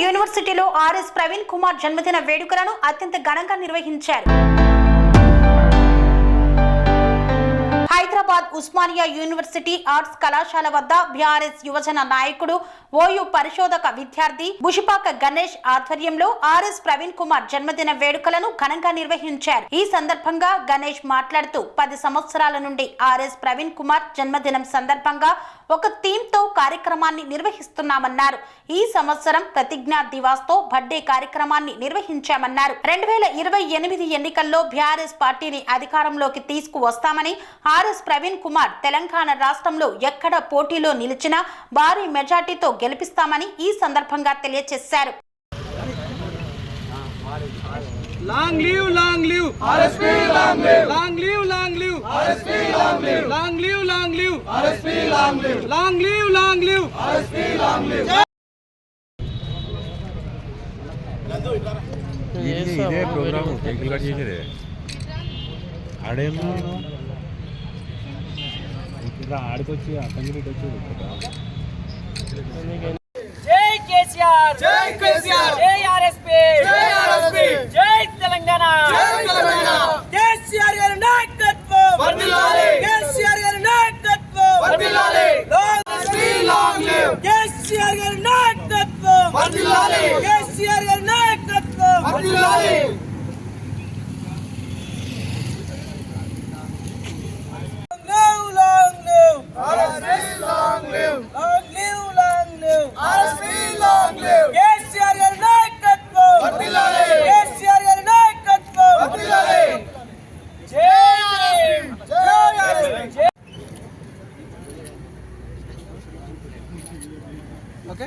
యూనివర్సిటీలో ఆర్ఎస్ ప్రవీణ్ కుమార్ జన్మదిన వేడుకలను అత్యంత ఘనంగా నిర్వహించారు. హైదరాబాద్ ఉస్మానియా యూనివర్సిటీ ఆర్ట్స్ కళాశాల వద్ద బీఆర్ఎస్ యువజన నాయకుడు ఓయూ పరిశోధక విద్యార్థి బుషిపాక గణేష్ ఆధ్వర్యంలో ఆర్ఎస్ ప్రవీణ్ కుమార్ జన్మదిన వేడుకలను ఘనంగా నిర్వహించారు. ఈ సందర్భంగా గణేష్ మాట్లాడుతూ 10 సంవత్సరాల నుండి ఆర్ఎస్ ప్రవీణ్ కుమార్ జన్మదినం సందర్భంగా ఒక థీమ్ తో కార్యక్రమాన్ని నిర్వహిస్తున్నామన్నారు. ఈ సంవత్సరం ప్రతిజ్ఞా దివాస్ తో బర్త్డే కార్యక్రమాన్ని నిర్వహించామన్నారు. 2028 ఎన్నికల్లో బీఆర్ఎస్ పార్టీని అధికారంలోకి తీసుకువస్తామని, ఆర్ఎస్ ప్రవీణ్ కుమార్ తెలంగాణ రాష్ట్రంలో ఎక్కడ పోటీలో నిలిచినా భారీ మెజార్టీతో గెలిపిస్తామని ఈ సందర్భంగా తెలియజేశారు. Long live, long live, RSP, long live, long live, long live, RSP, long live, long live, long live, RSP, long live, long live, long live, RSP, long live. ఇదే ప్రోగ్రామ్ టెక్నికల్ చేసేదే ఆడేమో ఇలా ఆడికొచ్చి అటెండ్ వచ్చి జై కేసీఆర్, జై కేసీఆర్, జై RSP, జై RSP, జై తెలంగాణ, జై తెలంగాణ. కేసీఆర్ గారి నాయకత్వం వర్ధిల్లాలి, కేసీఆర్ గారి నాయకత్వం వర్ధిల్లాలి, ఆర్ఎస్పీ లాంగ్ లివ్, కేసీఆర్ గారి నాయకత్వం వర్ధిల్లాలి, కేసీఆర్ గారి నాయకత్వం వర్ధిల్లాలి. Long live, RSP long live, long live, long live, RSP long live, KCR గారి నాయకత్వం వర్ధిల్లాలి, కేసీఆర్ గారి నాయకత్వం వర్ధిల్లాలి. జై ఆర్ఎస్పీ, జై RSP. Okay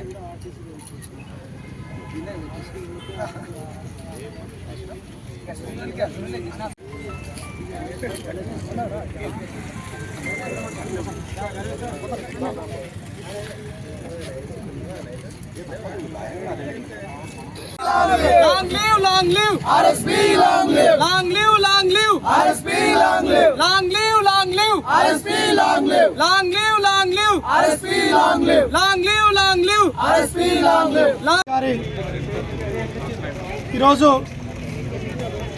Long live, long live, RSP long live, long live, long live, RSP long live, long live, long live, RSP long live, long live, long live, RSP long live, long live, long live, RSP long live. ఈరోజు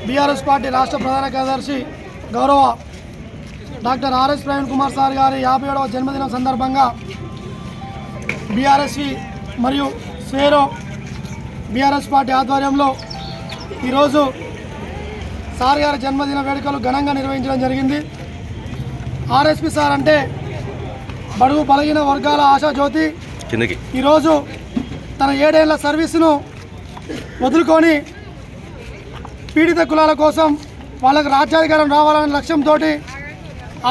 BRS party రాష్ట్ర ప్రధాన కార్యదర్శి గౌరవ doctor RS Praveen Kumar sir గారి 57వ జన్మదినం సందర్భంగా BRSV మరియు Swaero BRS party ఆధ్వర్యంలో ఈరోజు సార్ గారి జన్మదిన వేడుకలు ఘనంగా నిర్వహించడం జరిగింది. ఆర్ఎస్పీ సార్ అంటే బడుగు బలహీన వర్గాల ఆశాజ్యోతి. ఈరోజు తన 7 ఏళ్ల సర్వీసును వదులుకొని పీడిత కులాల కోసం వాళ్ళకు రాజ్యాధికారం రావాలనే లక్ష్యంతో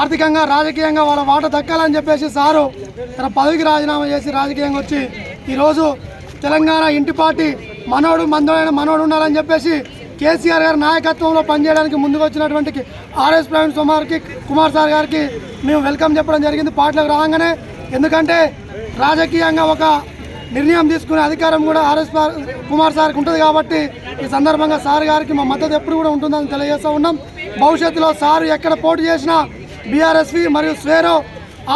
ఆర్థికంగా రాజకీయంగా వాళ్ళ వాట దక్కాలని చెప్పేసి సారు తన పదవికి రాజీనామా చేసి రాజకీయంగా వచ్చి ఈరోజు తెలంగాణ ఇంటి పార్టీ మనోడు మందోడైన మనోడు ఉండాలని చెప్పేసి కేసీఆర్ గారి నాయకత్వంలో పనిచేయడానికి ముందుకు వచ్చినటువంటి ఆర్ఎస్ ప్రవీణ్ కుమార్ సార్ గారికి మేము వెల్కమ్ చెప్పడం జరిగింది పార్టీలకు రాగానే. ఎందుకంటే రాజకీయంగా ఒక నిర్ణయం తీసుకునే అధికారం కూడా ఆర్ఎస్ కుమార్ సార్కి ఉంటుంది కాబట్టి ఈ సందర్భంగా సార్ గారికి మా మద్దతు ఎప్పుడు కూడా ఉంటుందని తెలియజేస్తూ ఉన్నాం. భవిష్యత్తులో సారు ఎక్కడ పోటీ చేసినా బీఆర్ఎస్వి మరియు స్వేరో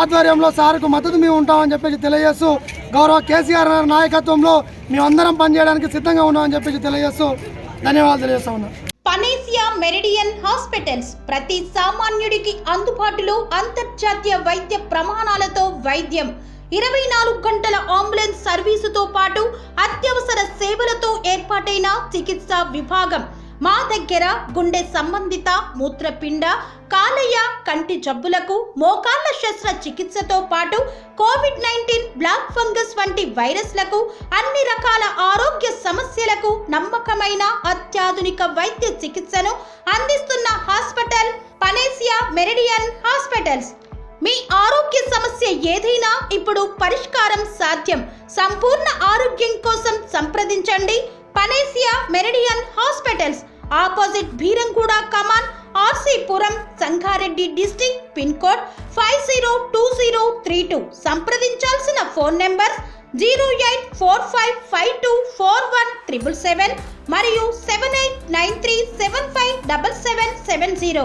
ఆధ్వర్యంలో సార్కు మద్దతు మేము ఉంటామని చెప్పేసి తెలియజేస్తూ గౌరవ కేసీఆర్ నాయకత్వంలో మేమందరం పనిచేయడానికి సిద్ధంగా ఉన్నామని చెప్పేసి తెలియజేస్తూ ధన్యవాదాలు తెలియజేస్తా ఉన్నాం. పనేసియా మెరిడియన్ హాస్పిటల్స్ ప్రతి సామాన్యుడికి అందుబాటులో అంతర్జాతీయ వైద్య ప్రమాణాలతో వైద్యం, 24 గంటల అంబులెన్స్ సర్వీసుతో పాటు అత్యవసర సేవలతో ఏర్పాటైన చికిత్సా విభాగం. మా దగ్గర గుండె సంబంధిత, మూత్రపిండ, కాలేయ, కంటి జబ్బులకు, మోకాళ్ల శస్త్ర చికిత్సతో పాటు కోవిడ్-19, బ్లాక్ ఫంగస్ వంటి వైరస్లకు, అన్ని రకాల ఆరోగ్య సమస్యలకు నమ్మకమైన అత్యాధునిక వైద్య చికిత్సను అందిస్తున్న హాస్పిటల్ పనేసియా మెరిడియన్ హాస్పిటల్స్. మీ ఆరోగ్య సమస్య ఏదైనా ఇప్పుడు పరిష్కారం సాధ్యం. సంపూర్ణ ఆరోగ్యం కోసం సంప్రదించండి Panacea Meridian hospitals, opposite Bheeramguda Kaman, RC Puram, Sangareddy district, pin code 502032. సంప్రదించాల్సిన ఫోన్ నెంబర్ 0845524177 మరియు 7893757770.